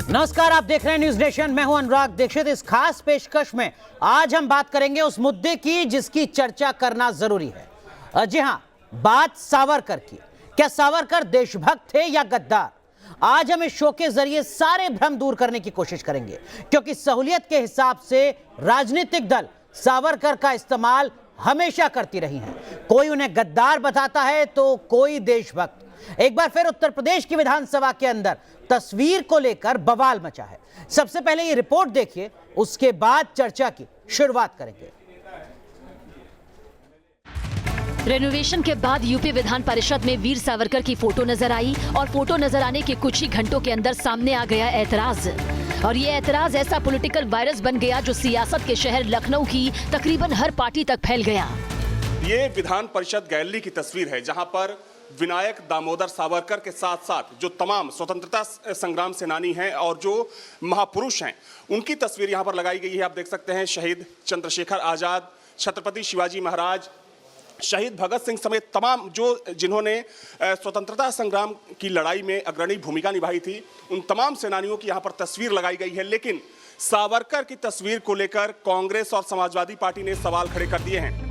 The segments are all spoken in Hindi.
नमस्कार, आप देख रहे हैं न्यूज नेशन। मैं हूं अनुराग दीक्षित। इस खास पेशकश में आज हम बात करेंगे उस मुद्दे की जिसकी चर्चा करना जरूरी है। जी हां, बात सावरकर की। क्या सावरकर देशभक्त थे या गद्दार? आज हम इस शो के जरिए सारे भ्रम दूर करने की कोशिश करेंगे, क्योंकि सहूलियत के हिसाब से राजनीतिक दल सावरकर का इस्तेमाल हमेशा करती रही हैं। कोई उन्हें गद्दार बताता है तो कोई देशभक्त। एक बार फिर उत्तर प्रदेश की विधानसभा के अंदर तस्वीर को लेकर बवाल मचा है। सबसे पहले ये रिपोर्ट देखिए, उसके बाद चर्चा की शुरुआत करेंगे। रेनोवेशन के बाद यूपी विधान परिषद में वीर सावरकर की फोटो नजर आई और फोटो नजर आने के कुछ ही घंटों के अंदर सामने आ गया ऐतराज। और ये ऐतराज ऐसा पॉलिटिकल वायरस बन गया जो सियासत के शहर लखनऊ की तकरीबन हर पार्टी तक फैल गया। ये विधान परिषद गैलरी की तस्वीर है, जहां पर विनायक दामोदर सावरकर के साथ साथ जो तमाम स्वतंत्रता संग्राम सेनानी हैं और जो महापुरुष हैं, उनकी तस्वीर यहां पर लगाई गई है। आप देख सकते हैं शहीद चंद्रशेखर आजाद, छत्रपति शिवाजी महाराज, शहीद भगत सिंह समेत तमाम जिन्होंने स्वतंत्रता संग्राम की लड़ाई में अग्रणी भूमिका निभाई थी, उन तमाम सेनानियों की यहां पर तस्वीर लगाई गई है। लेकिन सावरकर की तस्वीर को लेकर कांग्रेस और समाजवादी पार्टी ने सवाल खड़े कर दिए हैं।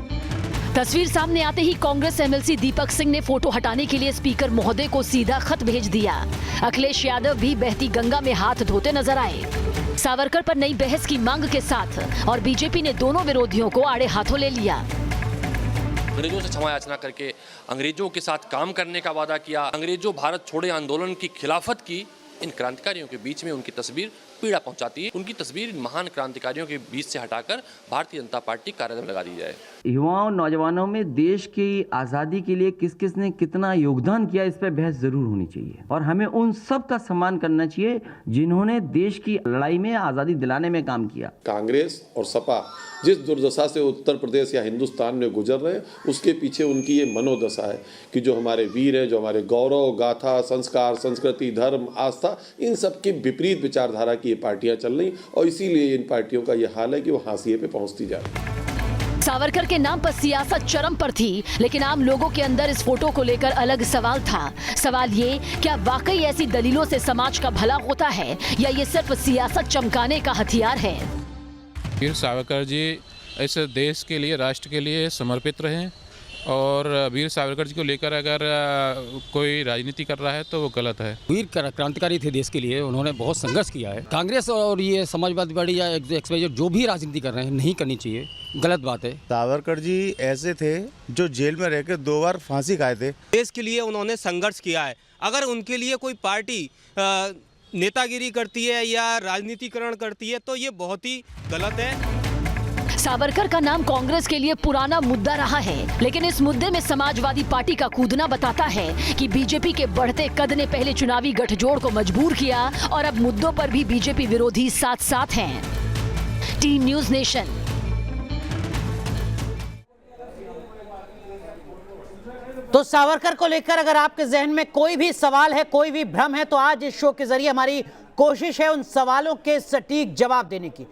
तस्वीर सामने आते ही कांग्रेस एमएलसी दीपक सिंह ने फोटो हटाने के लिए स्पीकर महोदय को सीधा खत भेज दिया। अखिलेश यादव भी बहती गंगा में हाथ धोते नजर आए। सावरकर पर नई बहस की मांग के साथ और बीजेपी ने दोनों विरोधियों को आड़े हाथों ले लिया। अंग्रेजों से क्षमा याचना करके अंग्रेजों के साथ काम करने का वादा किया, अंग्रेजों भारत छोड़े आंदोलन की खिलाफत की। इन क्रांतिकारियों के बीच में उनकी तस्वीर पीड़ा पहुंचाती है। उनकी तस्वीर इन महान क्रांतिकारियों के बीच से हटाकर भारतीय जनता पार्टी कार्यालय में लगा दी जाए। युवाओं नौजवानों में देश की आज़ादी के लिए किस किस ने कितना योगदान किया, इस पर बहस जरूर होनी चाहिए और हमें उन सब का सम्मान करना चाहिए जिन्होंने देश की लड़ाई में आज़ादी दिलाने में काम किया। कांग्रेस और सपा जिस दुर्दशा से उत्तर प्रदेश या हिंदुस्तान में गुजर रहे हैं, उसके पीछे उनकी ये मनोदशा है कि जो हमारे वीर हैं, जो हमारे गौरव गाथा, संस्कार, संस्कृति, धर्म, आस्था, इन सब के विपरीत विचारधारा की ये पार्टियां चल रही और इसीलिए इन पार्टियों का ये हाल है कि वो हाशिए पे पहुंचती जा रही है। सावरकर के नाम पर सियासत चरम पर थी, लेकिन आम लोगों के अंदर इस फोटो को लेकर अलग सवाल था। सवाल ये, क्या वाकई ऐसी दलीलों से समाज का भला होता है या ये सिर्फ सियासत चमकाने का हथियार है? वीर सावरकर जी इस देश के लिए, राष्ट्र के लिए समर्पित रहे और वीर सावरकर जी को लेकर अगर कोई राजनीति कर रहा है तो वो गलत है। वीर क्रांतिकारी थे देश के लिए, उन्होंने बहुत संघर्ष किया है। कांग्रेस और ये समाजवादी पार्टी या एक्सवाईजेड जो भी राजनीति कर रहे हैं, नहीं करनी चाहिए, गलत बात है। सावरकर जी ऐसे थे जो जेल में रहकर 2 बार फांसी खाए थे। देश के लिए उन्होंने संघर्ष किया है। अगर उनके लिए कोई पार्टी नेतागिरी करती है या राजनीतिकरण करती है तो ये बहुत ही गलत है। सावरकर का नाम कांग्रेस के लिए पुराना मुद्दा रहा है, लेकिन इस मुद्दे में समाजवादी पार्टी का कूदना बताता है कि बीजेपी के बढ़ते कद ने पहले चुनावी गठजोड़ को मजबूर किया और अब मुद्दों पर भी बीजेपी विरोधी साथ साथ हैं। Team news nation. तो सावरकर को लेकर अगर आपके जहन में कोई भी सवाल है, कोई भी भ्रम है, तो आज इस शो के जरिए हमारी कोशिश है उन सवालों के सटीक जवाब देने की।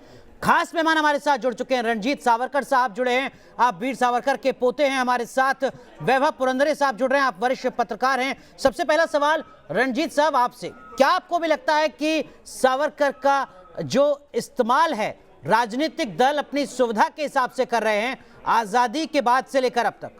खास मेहमान हमारे साथ जुड़ चुके हैं, रणजीत सावरकर साहब जुड़े हैं, आप वीर सावरकर के पोते हैं। हमारे साथ वैभव पुरंदरे साहब जुड़ रहे हैं, आप वरिष्ठ पत्रकार हैं। सबसे पहला सवाल रणजीत साहब आपसे, क्या आपको भी लगता है कि सावरकर का जो इस्तेमाल है राजनीतिक दल अपनी सुविधा के हिसाब से कर रहे हैं आजादी के बाद से लेकर अब तक?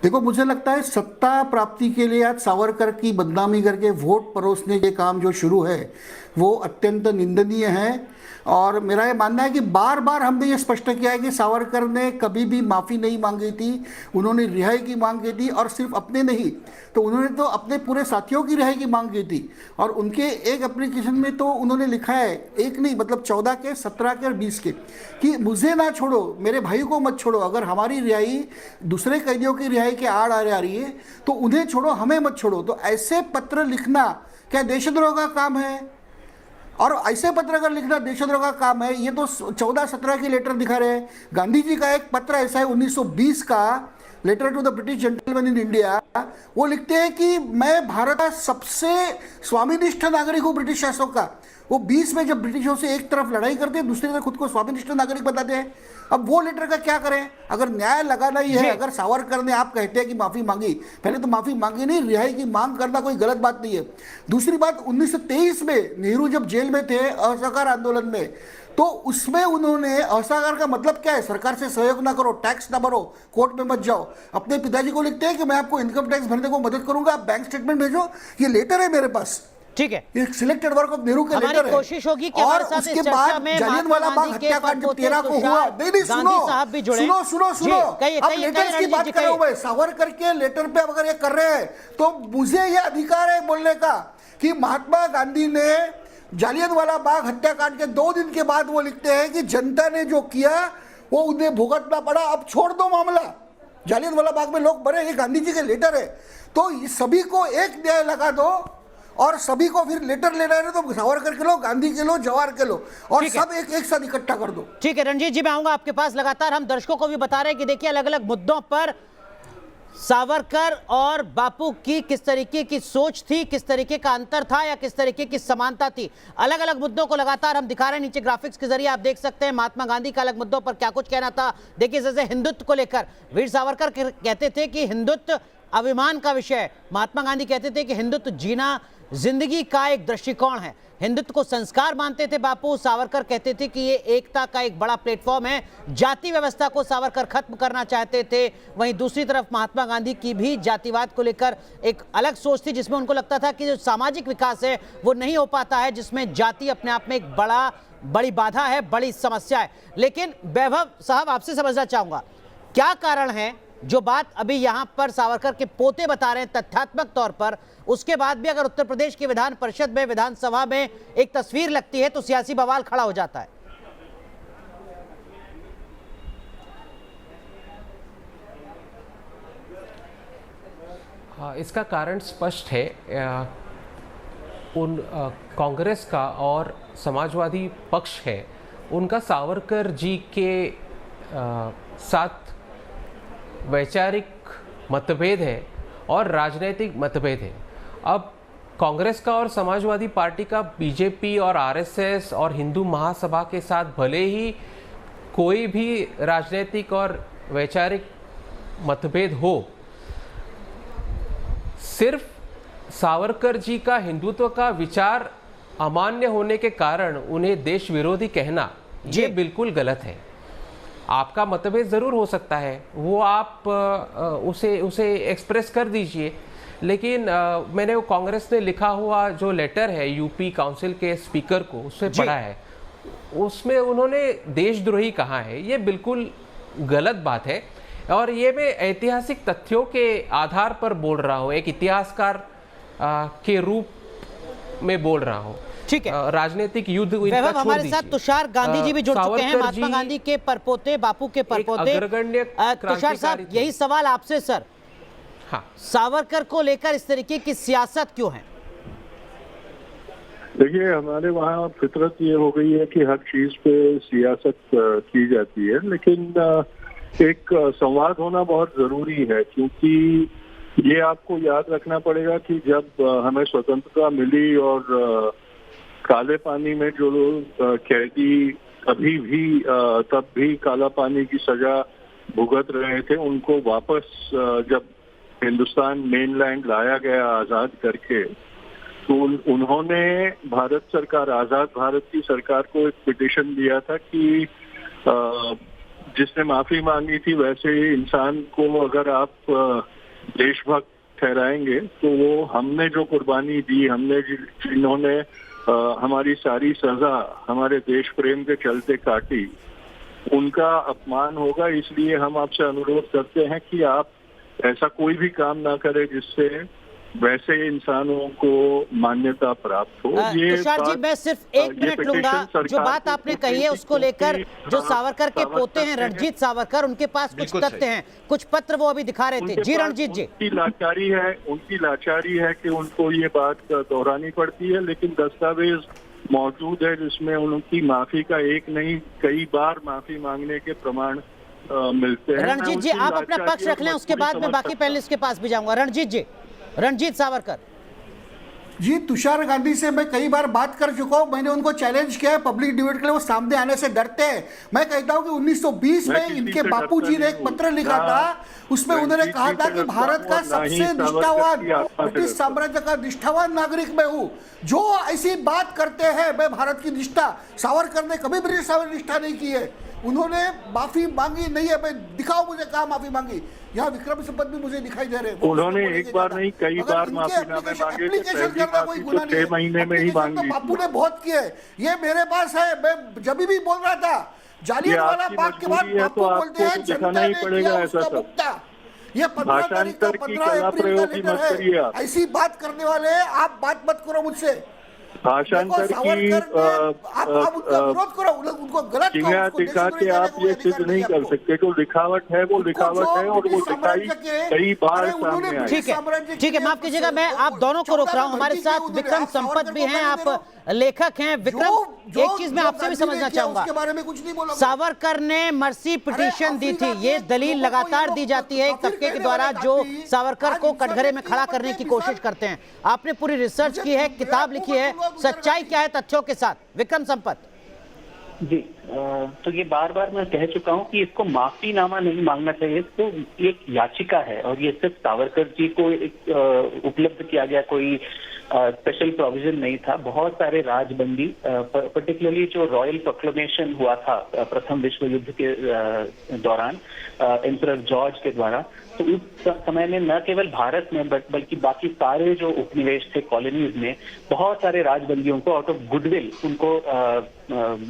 देखो, मुझे लगता है सत्ता प्राप्ति के लिए आज सावरकर की बदनामी करके वोट परोसने के काम जो शुरू है वो अत्यंत निंदनीय है। और मेरा ये मानना है कि बार बार हमने ये स्पष्ट किया है कि सावरकर ने कभी भी माफ़ी नहीं मांगी थी, उन्होंने रिहाई की मांग की थी और सिर्फ अपने नहीं तो उन्होंने तो अपने पूरे साथियों की रिहाई की मांग की थी। और उनके एक एप्लीकेशन में तो उन्होंने लिखा है, एक नहीं मतलब 14 के, 17 के और 20 के, कि मुझे ना छोड़ो, मेरे भाई को मत छोड़ो। अगर हमारी रिहाई दूसरे कैदियों की रिहाई के आड़ आ रही है तो उन्हें छोड़ो, हमें मत छोड़ो। तो ऐसे पत्र लिखना क्या देशद्रोह का काम है? और ऐसे पत्र अगर लिखना देशद्रोह का काम है, ये तो 14-17 के लेटर दिखा रहे हैं। गांधी जी का एक पत्र ऐसा है 1920 का, letter to the British gentleman in India, वो लिखते हैं कि मैं भारत का सबसे स्वामिनिष्ठ नागरिक हूँ ब्रिटिश शासकों का। वो 20 में जब ब्रिटिशों से एक तरफ लड़ाई करते हैं, दूसरी तरफ खुद को स्वामिनिष्ठ नागरिक बताते हैं। अब वो लेटर का क्या करें? अगर न्याय लगाना ही है, अगर सावरकर ने, आप कहते हैं कि माफी मांगी, पहले तो माफी मांगी नहीं, रिहाई की मांग करना कोई गलत बात नहीं है। दूसरी बात, 1923 में नेहरू जब जेल में थे असहकार आंदोलन में, तो उसमें उन्होंने, असहकार का मतलब क्या है? सरकार से सहयोग ना करो, टैक्स ना भरो, कोर्ट में मत जाओ। अपने पिताजी को लिखते हैं कि मैं आपको इनकम टैक्स भरने को मदद करूंगा, आप बैंक स्टेटमेंट भेजो। ये लेटर है मेरे पास, ठीक है, एक सिलेक्टेड वर्क ऑफ नेहरू के लेटर है। कोशिश होगी कि और उसके बाद जालियनवाला बाग हत्याकांड जब 13 को हुआ, नहीं सुनो, अब लेटर्स की बात कर रहे हो मैं, सावरकर के लेटर पे अगर ये कर रहे हैं तो मुझे ये अधिकार है बोलने का कि महात्मा गांधी ने जालियनवाला बाग हत्याकांड के 2 दिन के बाद वो लिखते हैं कि जनता ने जो किया वो उन्हें भुगतना पड़ा, अब छोड़ दो मामला। जालियनवाला बाग में लोग मरे, ये गांधी जी के लेटर है। तो सभी को एक न्याय लगा दो और सभी को फिर लेटर लेना है तो सावरकर के लो, गांधी के लो, जवाहर के लो, और सब एक साथ इकट्ठा कर दो। ठीक है रणजीत जी, मैं आऊंगा आपके पास। लगातार हम दर्शकों को भी बता रहे हैं कि देखिए अलग अलग मुद्दों पर सावरकर और बापू की किस तरीके की सोच थी, किस तरीके का अंतर था या किस तरीके की समानता थी। अलग अलग मुद्दों को लगातार हम दिखा रहे हैं, नीचे ग्राफिक्स के जरिए आप देख सकते हैं महात्मा गांधी का अलग मुद्दों पर क्या कुछ कहना था। देखिए जैसे हिंदुत्व को लेकर वीर सावरकर कहते थे कि हिंदुत्व अभिमान का विषय है, महात्मा गांधी कहते थे कि हिंदुत्व जीना जिंदगी का एक दृष्टिकोण है। हिंदुत्व को संस्कार मानते थे बापू, सावरकर कहते थे कि ये एकता का एक बड़ा प्लेटफॉर्म है। जाति व्यवस्था को सावरकर खत्म करना चाहते थे। वहीं दूसरी तरफ महात्मा गांधी की भी जातिवाद को लेकर एक अलग सोच थी, जिसमें उनको लगता था कि जो सामाजिक विकास है वो नहीं हो पाता है, जिसमें जाति अपने आप में एक बड़ी बाधा है, बड़ी समस्या है। लेकिन वैभव साहब, आपसे समझना चाहूंगा क्या कारण है जो बात अभी यहां पर सावरकर के पोते बता रहे हैं तथ्यात्मक तौर पर, उसके बाद भी अगर उत्तर प्रदेश की विधान परिषद में, विधानसभा में एक तस्वीर लगती है तो सियासी बवाल खड़ा हो जाता है। इसका कारण स्पष्ट है। उन कांग्रेस का और समाजवादी पक्ष है, उनका सावरकर जी के साथ वैचारिक मतभेद है और राजनीतिक मतभेद है। अब कांग्रेस का और समाजवादी पार्टी का बीजेपी और आरएसएस और हिंदू महासभा के साथ भले ही कोई भी राजनीतिक और वैचारिक मतभेद हो, सिर्फ सावरकर जी का हिंदुत्व का विचार अमान्य होने के कारण उन्हें देश विरोधी कहना ये बिल्कुल गलत है। आपका मतभेद जरूर हो सकता है, वो आप उसे एक्सप्रेस कर दीजिए, लेकिन मैंने वो कांग्रेस ने लिखा हुआ जो लेटर है यूपी काउंसिल के स्पीकर को, उससे पढ़ा है, उसमें उन्होंने देशद्रोही कहा है। ये बिल्कुल गलत बात है और ये मैं ऐतिहासिक तथ्यों के आधार पर बोल रहा हूँ, एक इतिहासकार के रूप में बोल रहा हूँ। ठीक है, राजनीतिक युद्ध हमारे साथ तुषार गांधी जी भी जुड़ चुके हैं, महात्मा गांधी के परपोते, बापू के परपोते। तुषार साहब, यही सवाल आपसे सर, हाँ, सावरकर को लेकर इस तरीके की सियासत क्यों है? देखिए, हमारे वहाँ फितरत ये हो गई है कि हर चीज पे सियासत की जाती है, लेकिन एक संवाद होना बहुत जरूरी है, क्योंकि ये आपको याद रखना पड़ेगा कि जब हमें स्वतंत्रता मिली और काले पानी में जो कैदी कभी भी तब भी काला पानी की सजा भुगत रहे थे, उनको वापस जब हिंदुस्तान मेनलैंड लाया गया आजाद करके, तो उन्होंने भारत सरकार, आजाद भारत की सरकार को एक पिटीशन दिया था कि जिसने माफी मांगी थी वैसे ही इंसान को अगर आप देशभक्त ठहराएंगे तो वो हमने जो कुर्बानी दी, हमने जिन्होंने हमारी सारी सजा हमारे देश प्रेम के चलते काटी, उनका अपमान होगा। इसलिए हम आपसे अनुरोध करते हैं कि आप ऐसा कोई भी काम ना करें जिससे वैसे इंसानों को मान्यता प्राप्त हो। ये तुषार जी, मैं सिर्फ 1 मिनट लूंगा। जो बात आपने कही है उसको लेकर जो सावरकर के पोते हैं रणजीत सावरकर, उनके पास कुछ तथ्य हैं, कुछ पत्र वो अभी दिखा रहे थे। जी रणजीत जी। उनकी लाचारी है कि उनको ये बात दोहरानी पड़ती है, लेकिन दस्तावेज मौजूद है जिसमें उनकी माफी का एक नहीं कई बार माफी मांगने के प्रमाण मिलते हैं। रणजीत जी, आप अपना पक्ष रख लें, उसके बाद मैं बाकी पैनलिस्ट के पास भी जाऊंगा। रणजीत जी, रणजीत सावरकर जी, तुषार गांधी से मैं कई बार बात कर चुका हूं, मैंने उनको चैलेंज किया है पब्लिक डिबेट के लिए, वो सामने आने से डरते हैं। मैं कहता हूं कि 1920 में इनके बापूजी ने एक पत्र लिखा था, उसमें उन्होंने कहा था कि भारत का सबसे निष्ठावान, ब्रिटिश साम्राज्य का निष्ठावान नागरिक मैं हूं। जो ऐसी बात करते हैं मैं भारत की निष्ठा, सावरकर ने कभी ब्रिटिश साम्राज्य निष्ठा नहीं की है। उन्होंने माफी मांगी नहीं है, मैं दिखाओ मुझे कहाँ माफी मांगी। यहाँ विक्रम संपत भी मुझे दिखाई दे रहे हैं। उन्होंने एक बार नहीं कई बार माफीनामे मांगे, पहली माफी तो 6 महीने में ही मांगी। बापू ने बहुत किए, ये मेरे पास है, मैं जब भी बोल रहा था जालियनवाला बाग के बाद बापू बोलते हैं जनता ने किया उसका मुक्ता। ये 15 तारीख का 15 अप्रैल का लेटर है। ऐसी बात करने वाले आप बात मत करो मुझसे। भाषांतर की आप उनका विरोध करो, उनको गलत चिंगार दिखा के आप ये सिद्ध नहीं कर सकते। जो लिखावट है वो लिखावट है, और वो दिखाई कई बार सामने आई। ठीक है, माफ कीजिएगा, मैं आप दोनों को रोक रहा हूं। हमारे साथ विक्रम संपत भी हैं, आप लेखक हैं। विक्रम, एक चीज मैं आपसे भी समझना चाहूंगा, सावरकर ने मर्सी पिटीशन दी थी, ये दलील लगातार दी जाती है एक तबके के द्वारा जो सावरकर को कटघरे में खड़ा करने की कोशिश करते हैं। आपने पूरी रिसर्च की है, किताब लिखी है, सच्चाई क्या है तथ्यों के साथ? विक्रम संपत जी, तो ये बार बार मैं कह चुका हूं कि इसको माफीनामा नहीं मांगना चाहिए, तो एक याचिका है और ये सिर्फ सावरकर जी को उपलब्ध किया गया कोई स्पेशल प्रोविजन नहीं था। बहुत सारे राजबंदी, पर्टिकुलरली जो रॉयल प्रोक्लेमेशन हुआ था प्रथम विश्व युद्ध के दौरान एम्परर जॉर्ज के द्वारा, तो उस समय में न केवल भारत में बल्कि बाकी सारे जो उपनिवेश थे कॉलोनीज में बहुत सारे राजबंदियों को आउट ऑफ गुडविल उनको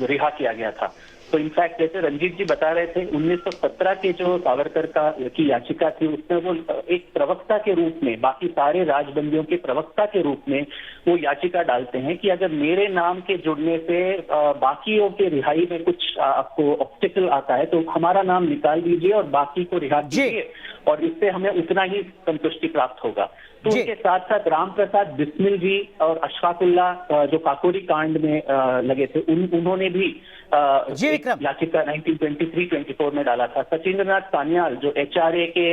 रिहा किया गया था। तो इनफैक्ट जैसे रंजीत जी बता रहे थे, 1917 के जो सावरकर की याचिका थी उसमें वो एक प्रवक्ता के रूप में, बाकी सारे राजबंदियों के प्रवक्ता के रूप में वो याचिका डालते हैं कि अगर मेरे नाम के जुड़ने से बाकियों के रिहाई में कुछ आपको ऑब्स्टिकल आता है तो हमारा नाम निकाल दीजिए और बाकी को रिहा कीजिए, और इससे हमें उतना ही संतुष्टि प्राप्त होगा। तो उनके साथ साथ राम प्रसाद बिस्मिल जी और अशफाकुल्ला जो काकोरी कांड में लगे थे, उन्होंने भी याचिका 1923-24 में डाला था। सचिंद्रनाथ सान्याल जो HRA के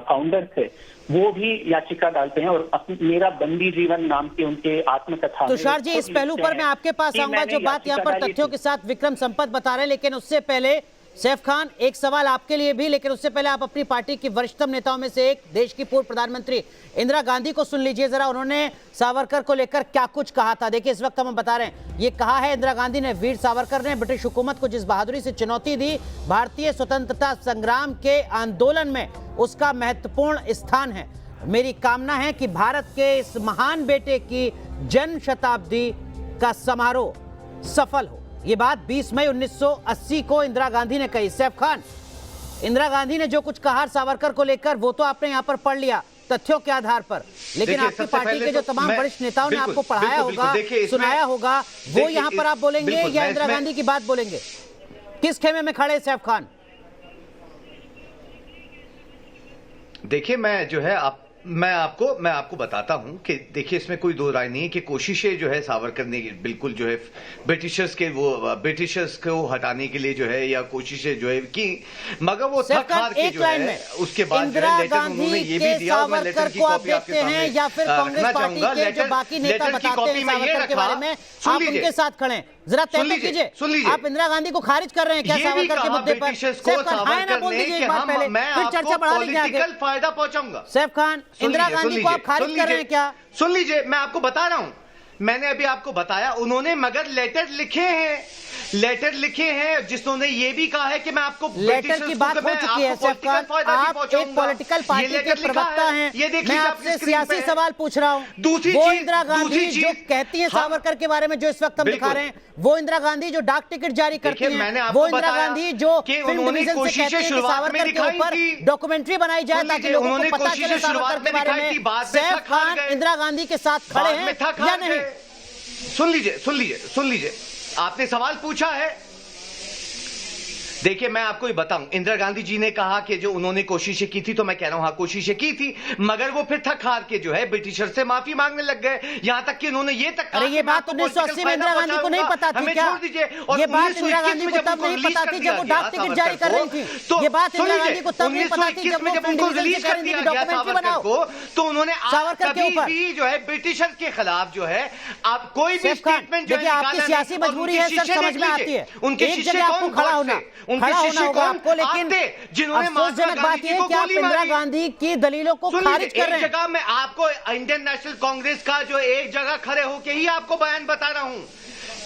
फाउंडर थे, वो भी याचिका डालते हैं, और मेरा बंदी जीवन नाम की उनके आत्मकथा। तुषार जी, इस पहलू पर मैं आपके पास आऊंगा, जो बात यहाँ पर तथ्यों के साथ विक्रम संपत बता रहे हैं, लेकिन उससे पहले सैफ खान, एक सवाल आपके लिए भी, लेकिन उससे पहले आप अपनी पार्टी की वरिष्ठतम नेताओं में से एक, देश की पूर्व प्रधानमंत्री इंदिरा गांधी को सुन लीजिए जरा, उन्होंने सावरकर को लेकर क्या कुछ कहा था। देखिए, इस वक्त हम बता रहे हैं, ये कहा है इंदिरा गांधी ने, वीर सावरकर ने ब्रिटिश हुकूमत को जिस बहादुरी से चुनौती दी, भारतीय स्वतंत्रता संग्राम के आंदोलन में उसका महत्वपूर्ण स्थान है। मेरी कामना है कि भारत के इस महान बेटे की जन्म शताब्दी का समारोह सफल हो। ये बात 20 मई 1980 को इंदिरा गांधी ने कही। सैफ खान, इंदिरा गांधी ने जो कुछ कहा सावरकर को लेकर वो तो आपने यहाँ पर पढ़ लिया तथ्यों के आधार पर, लेकिन आपकी पार्टी के जो तमाम वरिष्ठ नेताओं ने आपको पढ़ाया होगा, सुनाया होगा, वो यहाँ पर आप बोलेंगे या इंदिरा गांधी की बात बोलेंगे? किस खेमे में खड़े सैफ खान? देखिए, मैं आपको बताता हूं कि देखिए, इसमें कोई दो राय नहीं है कि कोशिशें जो है सावरकर ने बिल्कुल जो है ब्रिटिशर्स को हटाने के लिए जो है, या कोशिशें जो है की, मगर वो थक हार के जो है उसके बाद जो है लेटर उन्होंने ये भी दिया, और मैं लेटर की कॉपी आपके सामने रखना चाहूंगा। लेटर की कॉपी में ये रखा, आप उनके साथ खड़े, जरा तय कीजिए, आप इंदिरा गांधी को खारिज कर रहे हैं क्या सावरकर के मुद्दे पर? सैफ खान, फिर चर्चा बढ़ा लेंगे आगे। फायदा पहुंचाऊंगा। सैफ खान, इंदिरा गांधी को आप खारिज कर रहे हैं क्या? सुन लीजिए, मैं आपको बता रहा हूं, मैंने अभी आपको बताया, उन्होंने मगर लेटर लिखे हैं जिसने ये भी कहा है कि मैं आपको लेटर की बात हो चुकी है। सैफ खान, आप एक पॉलिटिकल पार्टी के प्रवक्ता हैं, मैं आपसे सियासी सवाल पूछ रहा हूँ। वो इंदिरा गांधी जो कहती है सावरकर के बारे में, जो इस वक्त हम दिखा रहे हैं, वो इंदिरा गांधी जो डाक टिकट जारी करती हैं, वो इंदिरा गांधी जो फिल्म डिवीजन से कहती है कि सावरकर के ऊपर डॉक्यूमेंट्री बनाई जाए ताकि लोगों को पता चले सावरकर के बारे में। सैफ खान इंदिरा गांधी के साथ खड़े हैं या नहीं? सुन लीजिए, आपने सवाल पूछा है, देखिए मैं आपको ही बताऊं, इंदिरा गांधी जी ने कहा कि जो उन्होंने कोशिशें की थी, तो मैं कह रहा हूं हाँ कोशिशें की थी, मगर वो फिर थक हार के जो है ब्रिटिशर से माफी मांगने लग गए। यहां तक कि उन्होंने ये तक अरे ये बात 1980 में इंदिरा गांधी को नहीं पता थी क्या? ये बात इंदिरा गांधी को तब नहीं पता थी जब वो डाक टिकट जारी कर रही थी। ये बात इंदिरा गांधी को तब नहीं पता थी जब उनको रिलीज कर दिया गया सावरकर को, तो उन्होंने सावरकर के ऊपर भी जो है ब्रिटिशर के खिलाफ जो है आप कोई भी स्टेटमेंट जो है, आपकी सियासी मजबूरी है सर, समझ में आती है। उनके एक जगह आपको खड़ा होना होगा आपको, लेकिन जिन्होंने अफसोसजनक बात यह है कि आप इंदिरा गांधी की दलीलों को खारिज कर रहे हैं। एक जगह मैं आपको इंडियन नेशनल कांग्रेस का जो एक जगह खड़े होके ही आपको बयान बता रहा हूं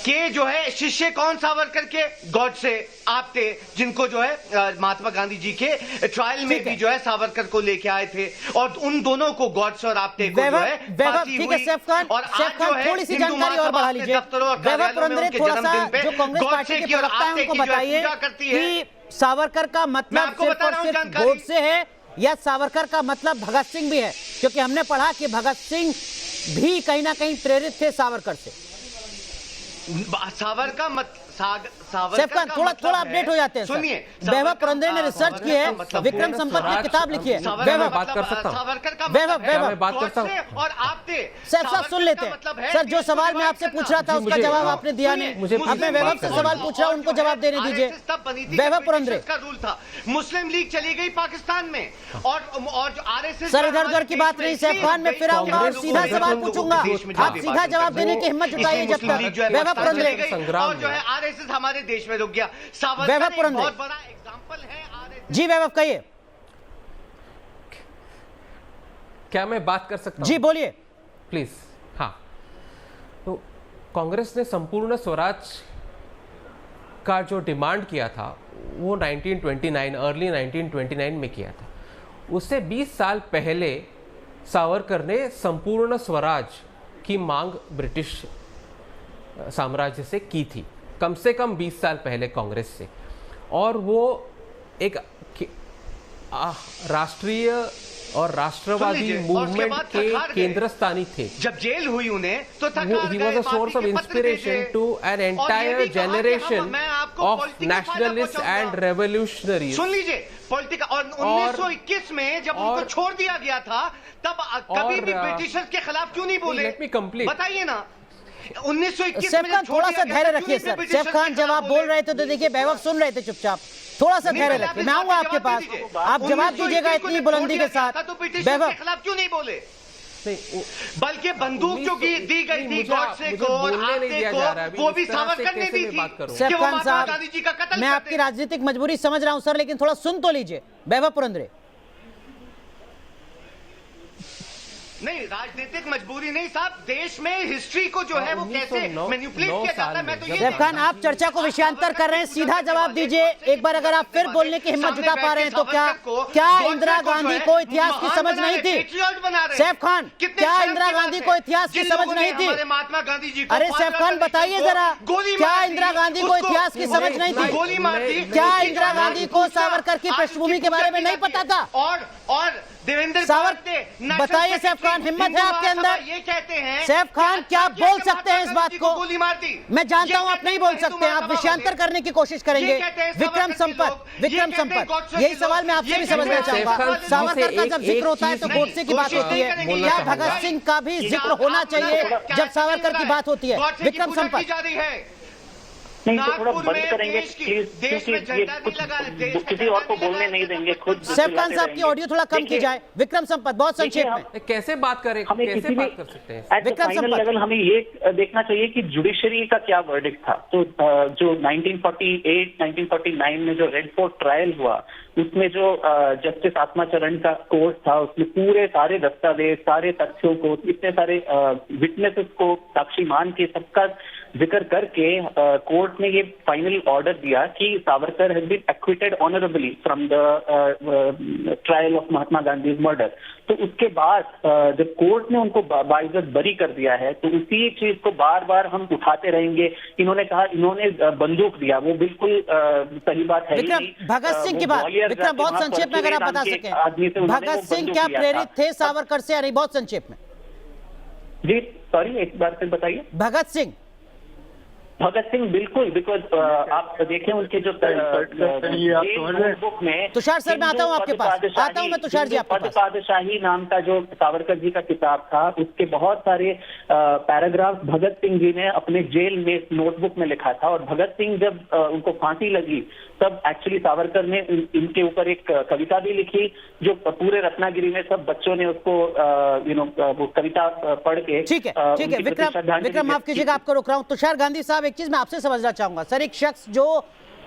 कि जो है शिष्य कौन सावरकर के, गॉडसे आप थे, जिनको जो है महात्मा गांधी जी के ट्रायल में भी जो है सावरकर को लेके आए थे, और उन दोनों को गॉडसे और आपटे को जो है फांसी हुई। और थोड़ी सी जानकारी और बढ़ा लीजिए। वैभव पुरंदरे, थोड़ा सा जो कांग्रेस पार्टी के प्रवक्ता हैं उनको बताइए कि सावरकर का मतलब सिर्फ और सिर्फ गॉडसे है या सावरकर का मतलब भगत सिंह भी है? क्योंकि हमने पढ़ा कि भगत सिंह भी कहीं ना कहीं प्रेरित थे सावरकर से। थोड़ा अपडेट हो जाते हैं। सुनिए, वैभव पुरंदरे ने रिसर्च की है, विक्रम संपत ने किताब लिखी है। वैभव बात कर सकता हूं, वैभव बात करता हूं और आप थे साहब सुन लेते हैं। सर जो सवाल मैं आपसे पूछ रहा था उसका जवाब आपने दिया नहीं। अब मैं वैभव से सवाल पूछ रहा हूं, उनको जवाब देने दीजिए। वैभव पुरंदरे का रूल था, मुस्लिम लीग चली गई पाकिस्तान में, और आरएसएस सर इधर उधर की बात नहीं। सैफ खान मैं फिर आऊंगा और सीधा सवाल पूछूंगा, आप सीधा जवाब देने की हिम्मत जुटाइए जब तक। वैभव पुरंदरे और जो है आरएसएस हमारे देश में रुक गया। वैभव पुरंदरे बहुत बड़ा एग्जांपल है। जी वैभव कहिए। क्या मैं बात कर सकता हूं? जी बोलिए प्लीज। हाँ, तो कांग्रेस ने संपूर्ण स्वराज का जो डिमांड किया था वो 1929 अर्ली 1929 में किया था। उससे 20 साल पहले सावरकर ने संपूर्ण स्वराज की मांग ब्रिटिश साम्राज्य से की थी, कम से कम 20 साल पहले कांग्रेस से। और वो एक राष्ट्रीय और राष्ट्रवादी मूवमेंट के केंद्र स्थानी थे। जब जेल हुई उन्हें तो he was a source of inspiration to an entire generation of nationalists and revolutionaries। सुन लीजिए, पॉलिटिकल और 1921 में जब उनको छोड़ दिया गया था तब कभी भी ब्रिटिशर्स के खिलाफ क्यों नहीं बोले? लेट मी कंप्लीट, बताइए ना। 1921 सैफ खान थोड़ा सा धैर्य रखिए सर। सैफ खान जब आप बोल रहे थे तो देखिए वैभव सुन रहे थे चुपचाप, थोड़ा सा धैर्य रखिए। मैं आऊंगा आपके पास, आप जवाब दीजिएगा इतनी बुलंदी के साथ। वैभव के खिलाफ क्यों नहीं बोले? बल्कि बंदूक जो दी गई थी गॉडसे को और आपटे को, वो भी सावरकर ने दी थी। सैफ खान साहब मैं आपकी राजनीतिक मजबूरी समझ रहा हूं सर, लेकिन थोड़ा सुन तो लीजिए। वैभव पुरंदरे नहीं, राजनीतिक मजबूरी नहीं साहब, देश में हिस्ट्री को जो है वो कैसे मैनिपुलेट किया जाता है। मैं तो सैफ खान आप चर्चा को विषयांतर कर रहे हैं, सीधा जवाब दीजिए एक बार। अगर आप फिर बोलने की हिम्मत जुटा पा रहे हैं तो क्या इंदिरा गांधी को इतिहास की समझ नहीं थी? सैफ खान क्या इंदिरा गांधी को इतिहास की समझ नहीं थी? महात्मा गांधी जी, अरे सैफ खान बताइए जरा, क्या इंदिरा गांधी को इतिहास की समझ नहीं थी? गोली मार दी। क्या इंदिरा गांधी को सावरकर की पृष्ठभूमि के बारे में नहीं पता था? और देवेंद्र सावरकर बताइए सैफ खान, हिम्मत है आपके अंदर? ये कहते हैं सैफ खान क्या आप बोल सकते हैं इस बात को? गोली मार दी। मैं जानता हूं आप नहीं बोल सकते हैं, आप विषयांतर करने की कोशिश करेंगे। विक्रम संपत यही सवाल मैं आपसे भी समझना चाहूंगा। सावरकर का जब जिक्र होता है तो गोडसे की बात होती है, क्या भगत सिंह का भी जिक्र होना चाहिए जब सावरकर की बात होती है? विक्रम संपत नहीं तो थोड़ा बंद करेंगे प्लीज, क्योंकि ये कुछ किसी और को बोलने नहीं देंगे। खुद सैफ खान साहब की ऑडियो थोड़ा कम की जाए। विक्रम संपत बहुत संक्षेप में कैसे बात करें, कैसे बात कर सकते हैं? एट द फाइनल लेवल हमें ये देखना चाहिए कि जुडिशरी का क्या वर्डिक्ट था। तो जो 1948 1949 में जो रेड फोर्ट ट्रायल हुआ उसमें जो जस्टिस आत्माचरण का कोर्ट था, उसमें पूरे सारे दस्तावेज, सारे तथ्यों को, इतने सारे विटनेसेस को साक्षी मान के सबका जिक्र करके कोर्ट ने ये फाइनल ऑर्डर दिया कि Savarkar has been acquitted honourably from the trial of Mahatma Gandhi murder. तो उसके बाद जब कोर्ट ने उनको बाइज्जत बरी कर दिया है तो उसी चीज को बार बार हम उठाते रहेंगे। इन्होंने कहा इन्होंने बंदूक दिया, वो बिल्कुल सही बात है। भगत सिंह की बात विक्रम बहुत संक्षेप में अगर आप बता सकें, भगत सिंह क्या प्रेरित थे सावरकर से या नहीं? बहुत संक्षेप में जी, सॉरी एक बार फिर बताइए। भगत सिंह भगत सिंह बिल्कुल, बिकॉज आप देखें उनके जो बुक में, तुषार सर मैं आता हूँ आपके पास, आता हूँ मैं तुषार जी आपके पास। पादशाही नाम का जो सावरकर जी का किताब था, उसके बहुत सारे पैराग्राफ भगत सिंह जी ने अपने जेल में नोटबुक में लिखा था। और भगत सिंह जब उनको फांसी लगी तब एक्चुअली सावरकर ने इनके ऊपर एक कविता भी लिखी, जो पूरे रत्नागिरी में सब बच्चों ने उसको वो कविता पढ़ के, ठीक है विक्रम माफ कीजिएगा आपको रोक रहा हूं। तुषार गांधी साहब, एक चीज मैं आपसे समझना चाहूंगा सर, एक शख्स जो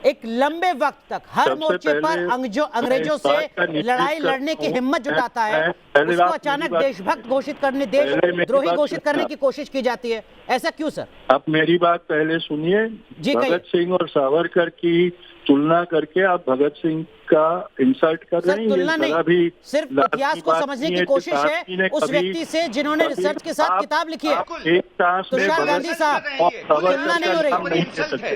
एक लंबे वक्त तक हर मोर्चे पर अंग्रेजों से लड़ाई लड़ने की हिम्मत जुटाता है, उसको अचानक देशभक्त घोषित करने, देशद्रोही घोषित करने की कोशिश की जाती है, ऐसा क्यों सर? आप मेरी बात पहले सुनिए। भगत सिंह और सावरकर की तुलना करके आप भगत सिंह का इंसल्ट कर रहे हैं। तुलना नहीं, सिर्फ इतिहास को समझने की कोशिश है उस व्यक्ति से जिन्होंने रिसर्च के साथ किताब लिखी है। तुषार गांधी साहब, तुलना नहीं हो रही,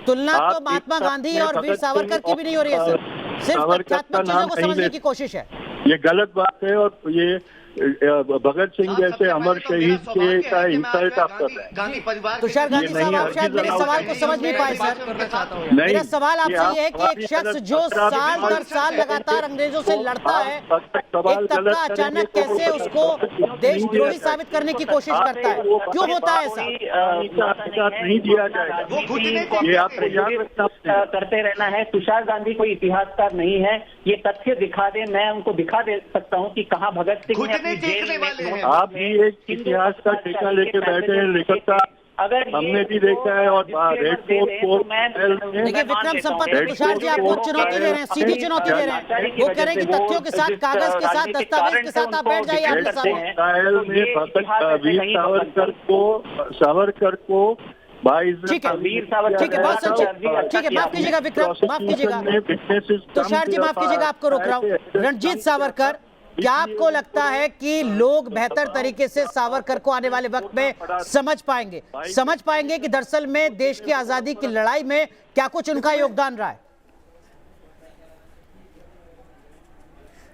तुलना तो महात्मा गांधी और वीर सावरकर की भी नहीं हो रही है सर, सिर्फ तथ्यात्मक चीजों को समझने की कोशिश है। ये गलत बात है और ये भगत सिंह जैसे अमर शहीद के का इंसल्ट आप कर रहे हैं। तुषार गांधी साहब, आप शायद मेरे सवाल को समझ नहीं पाए सर। मेरा सवाल आपसे ये है कि एक शख्स जो साल दर साल लगातार अंग्रेजों से लड़ता है, एक तबका अचानक कैसे उसको देशद्रोही साबित करने की कोशिश करता है, क्यों होता है ऐसा? नहीं दिया जाएगा, ये आपको याद रखना करते रहना है। तुषार गांधी कोई इतिहासकार नहीं है, ये तथ्य दिखा दे, मैं उनको दिखा दे सकता हूँ कि कहाँ भगत सिंह ने देखने वाले हैं। आप भी एक इतिहास का ठेका लेके बैठे हैं, लेखक का हमने भी देखा है। और रेड फोर्ट देखिए विक्रम संपत तुषार जी आपको चुनौती दे रहे हैं, सीधी चुनौती दे रहे हैं, वो कह रहे हैं कि तथ्यों के साथ, कागज के साथ, दस्तावेज के साथ आप बैठ जाइए आपके सामने। वीर सावरकर को ठीक है, बहुत अच्छा, ठीक है, माफ कीजिएगा विक्रम, माफ कीजिएगा तुषार जी, माफ कीजिएगा आपको रोक रहा हूँ। रणजीत सावरकर, क्या आपको लगता है कि लोग बेहतर तरीके से सावरकर को आने वाले वक्त में समझ पाएंगे कि दरअसल में देश की आजादी की लड़ाई में क्या कुछ उनका योगदान रहा है?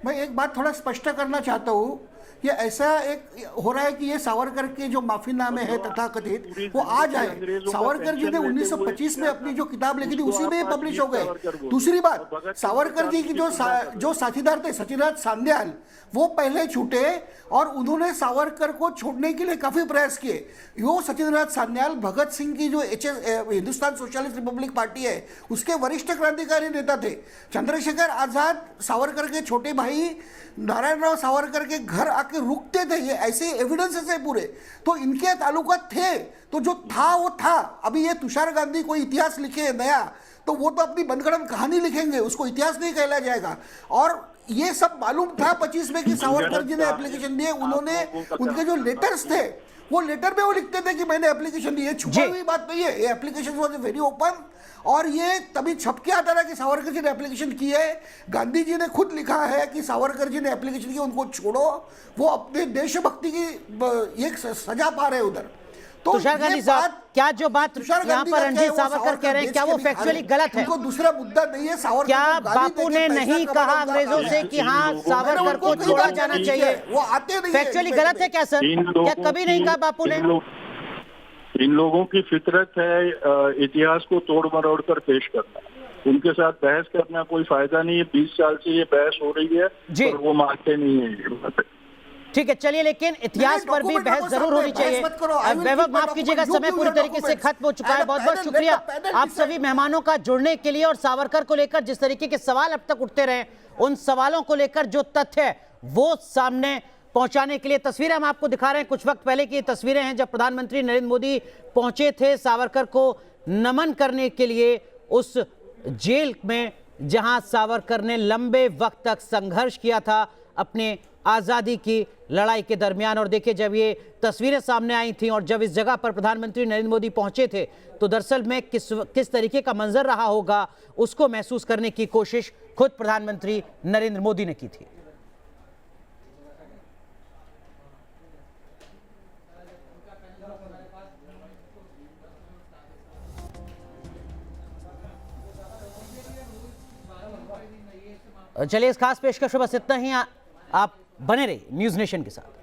मैं एक बात थोड़ा स्पष्ट करना चाहता हूँ, ये ऐसा एक हो रहा है कि ये सावरकर के जो माफीनामे है तथाकथित, वो आ जाए। सावरकर जी ने 1925 में अपनी जो किताब लिखी थी उसी में पब्लिश हो गए। दूसरी बात, सावरकर जी की जो साथीदार थे सचिनराज सान्याल, वो पहले छूटे और उन्होंने सावरकर को छोड़ने के लिए काफी प्रयास किए। वो सचिनराज सान्याल भगत सिंह की जो हिंदुस्तान सोशलिस्ट रिपब्लिक पार्टी है उसके वरिष्ठ क्रांतिकारी नेता थे। चंद्रशेखर आजाद सावरकर के छोटे भाई नारायणराव सावरकर के घर आके रुकते थे, ये ऐसे एविडेंसेस है पूरे, तो इनके ताल्लुकात थे। तो जो था वो था। अभी ये तुषार गांधी कोई इतिहास लिखे नया, तो वो तो अपनी बनगढ़ंत कहानी लिखेंगे, उसको इतिहास नहीं कहला जाएगा। और ये सब मालूम था 25 में कि सावरकर जी ने एप्लीकेशन दिए, उन्होंने उनके जो लेटर्स थे वो लेटर में वो लिखते थे कि मैंने एप्लीकेशन दी है, छुपी हुई बात नहीं है, ये एप्लीकेशन वाज वेरी ओपन। और ये तभी छप के आता रहा कि सावरकर जी ने एप्लीकेशन की है। गांधी जी ने खुद लिखा है कि सावरकर जी ने एप्लीकेशन की, उनको छोड़ो, वो अपने देशभक्ति की एक सजा पा रहे उधर। तो तुषार गांधी साहब, क्या जो बात यहाँ पर रणजीत सावरकर कह रहे हैं, क्या वो फैक्चुअली गलत है? दूसरा मुद्दा नहीं है सावरकर। क्या बापू ने नहीं कहा अंग्रेजों से कि हाँ सावरकर को छोड़ा जाना चाहिए? वो आते नहीं, फैक्चुअली गलत है क्या सर? क्या कभी नहीं कहा बापू ने? इन लोगों की फितरत है इतिहास को तोड़ मरोड़ कर पेश करना, उनके साथ बहस करना कोई फायदा नहीं है। 20 साल से ये बहस हो रही है और वो मानते नहीं है। ठीक है, चलिए, लेकिन इतिहास पर भी बहस जरूर होनी चाहिए। वैभव माफ कीजिएगा, समय पूरी तरीके से खत्म हो चुका है। बहुत बहुत शुक्रिया आप सभी मेहमानों का जुड़ने के लिए, और सावरकर को लेकर जिस तरीके के सवाल अब तक उठते रहे, उन सवालों को लेकर जो तथ्य है वो सामने पहुंचाने के लिए। तस्वीरें हम आपको दिखा रहे हैं, कुछ वक्त पहले की तस्वीरें हैं जब प्रधानमंत्री नरेंद्र मोदी पहुंचे थे सावरकर को नमन करने के लिए उस जेल में जहां सावरकर ने लंबे वक्त तक संघर्ष किया था अपने आज़ादी की लड़ाई के दरमियान। और देखिए, जब ये तस्वीरें सामने आई थी और जब इस जगह पर प्रधानमंत्री नरेंद्र मोदी पहुंचे थे, तो दरअसल में किस तरीके का मंजर रहा होगा उसको महसूस करने की कोशिश खुद प्रधानमंत्री नरेंद्र मोदी ने की थी। चलिए, इस खास पेशकश में बस इतना ही। आप बने रहिए न्यूज़ नेशन के साथ।